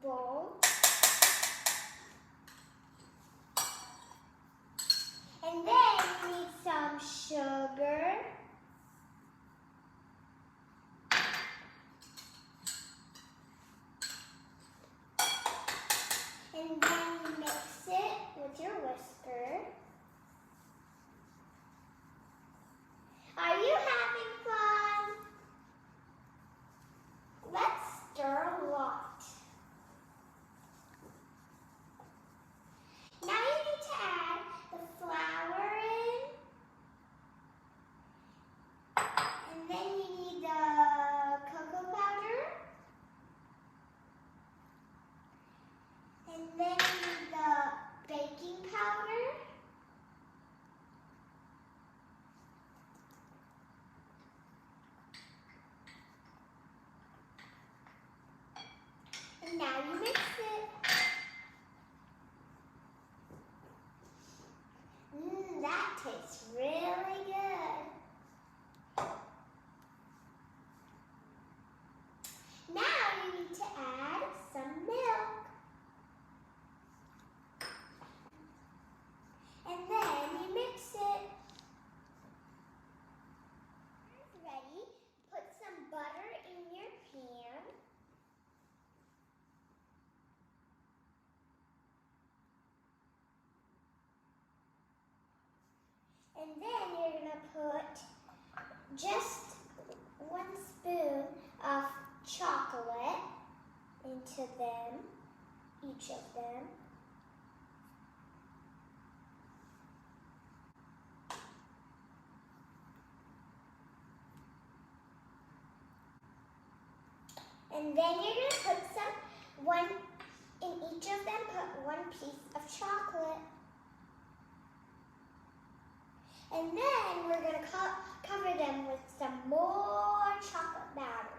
Bowl. And then you need some sugar. And then you mix it with your whisker. Are you having fun? Let's stir a lot. Now you need to add the flour in. And then you need the cocoa powder. And then you need the baking powder. And now you mix it. That tastes really good. Now you need to add some milk. And then you mix it. Ready? Put some butter in your pan. And then you're going to put just 1 spoon of chocolate into them, each of them. And then you're going to put in each of them, put 1 piece of chocolate. And then we're going to cover them with some more chocolate batter.